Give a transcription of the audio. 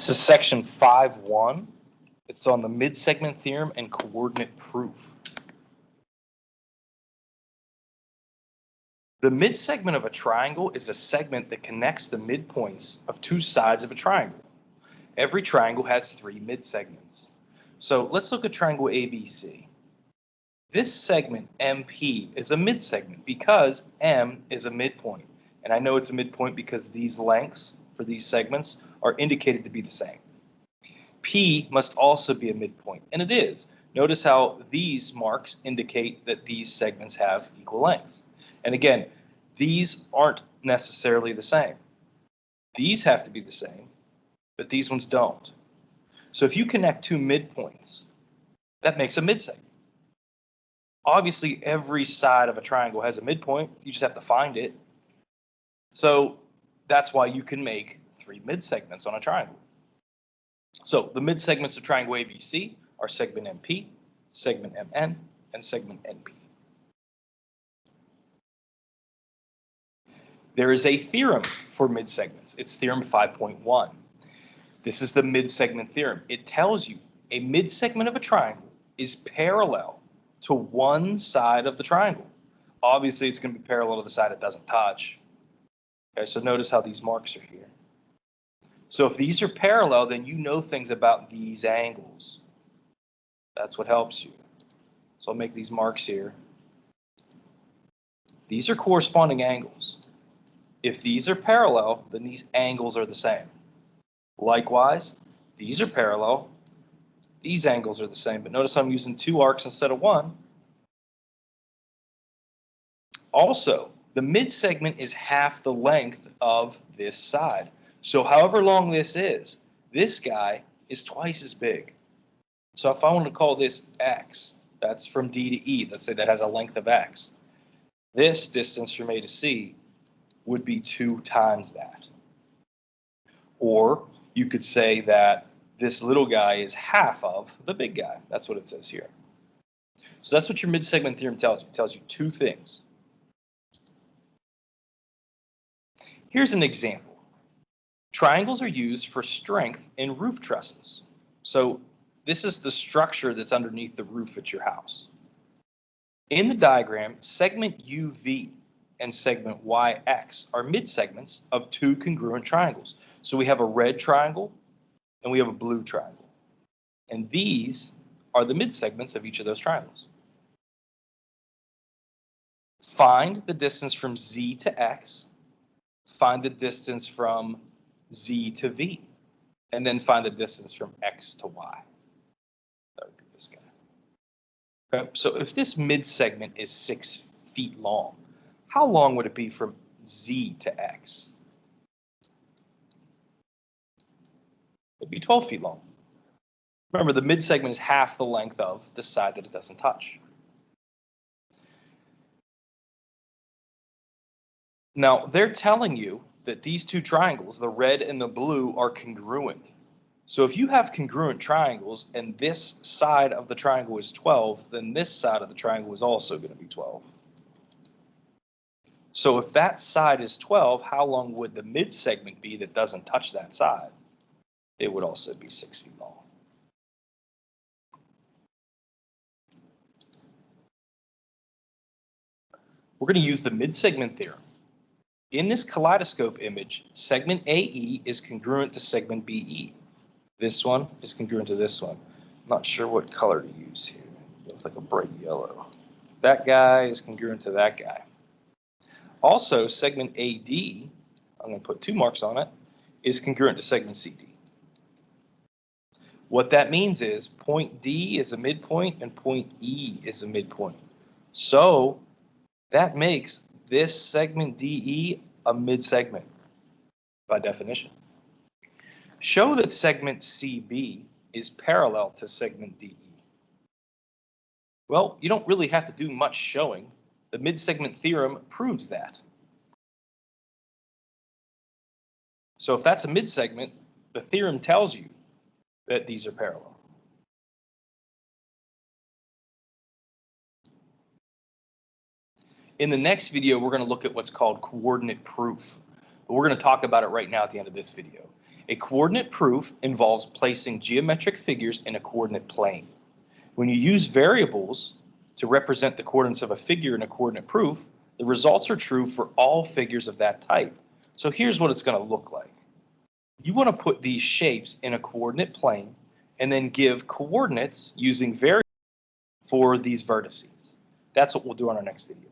This is section 5.1. It's on the mid-segment theorem and coordinate proof. The mid-segment of a triangle is a segment that connects the midpoints of two sides of a triangle. Every triangle has three mid-segments. So let's look at triangle ABC. This segment MP is a mid-segment because M is a midpoint. And I know it's a midpoint because these lengths for these segments are indicated to be the same. P must also be a midpoint, and it is. Notice how these marks indicate that these segments have equal lengths. And again, these aren't necessarily the same. These have to be the same, but these ones don't. So if you connect two midpoints, that makes a midsegment. Obviously, every side of a triangle has a midpoint. You just have to find it. So that's why you can make three midsegments on a triangle. So the midsegments of triangle ABC are segment MP, segment MN, and segment NP. There is a theorem for midsegments. It's Theorem 5.1. This is the midsegment theorem. It tells you a midsegment of a triangle is parallel to one side of the triangle. Obviously, it's going to be parallel to the side it doesn't touch. Okay, so notice how these marks are here. So if these are parallel, then you know things about these angles. That's what helps you. So I'll make these marks here. These are corresponding angles. If these are parallel, then these angles are the same. Likewise, these are parallel. These angles are the same, but notice I'm using two arcs instead of one. Also, the midsegment is half the length of this side. So however long this guy is twice as big. So if I want to call this X, that's from D to E, let's say that has a length of X. This distance from A to C would be 2 times that. Or you could say that this little guy is half of the big guy. That's what it says here. So that's what your midsegment theorem tells you. It tells you two things. Here's an example. Triangles are used for strength in roof trusses. So this is the structure that's underneath the roof at your house. In the diagram, segment UV and segment YX are midsegments of two congruent triangles. So we have a red triangle and we have a blue triangle. And these are the midsegments of each of those triangles. Find the distance from Z to X. Find the distance from Z to V, and then find the distance from X to Y. That would be this guy. Okay, so if this midsegment is 6 feet long, how long would it be from Z to X? It'd be 12 feet long. Remember, the midsegment is half the length of the side that it doesn't touch. Now, they're telling you that these two triangles, the red and the blue, are congruent. So if you have congruent triangles and this side of the triangle is 12, then this side of the triangle is also going to be 12. So if that side is 12, how long would the midsegment be that doesn't touch that side? It would also be 6 feet long. We're going to use the midsegment theorem. In this kaleidoscope image, segment AE is congruent to segment BE. This one is congruent to this one. I'm not sure what color to use here. It looks like a bright yellow. That guy is congruent to that guy. Also, segment AD, I'm going to put 2 marks on it, is congruent to segment CD. What that means is point D is a midpoint and point E is a midpoint. So that makes this segment DE a midsegment by definition. Show that segment CB is parallel to segment DE. Well, you don't really have to do much showing. The midsegment theorem proves that. So if that's a midsegment, the theorem tells you that these are parallel. In the next video, we're going to look at what's called coordinate proof. But we're going to talk about it right now at the end of this video. A coordinate proof involves placing geometric figures in a coordinate plane. When you use variables to represent the coordinates of a figure in a coordinate proof, the results are true for all figures of that type. So here's what it's going to look like. You want to put these shapes in a coordinate plane and then give coordinates using variables for these vertices. That's what we'll do on our next video.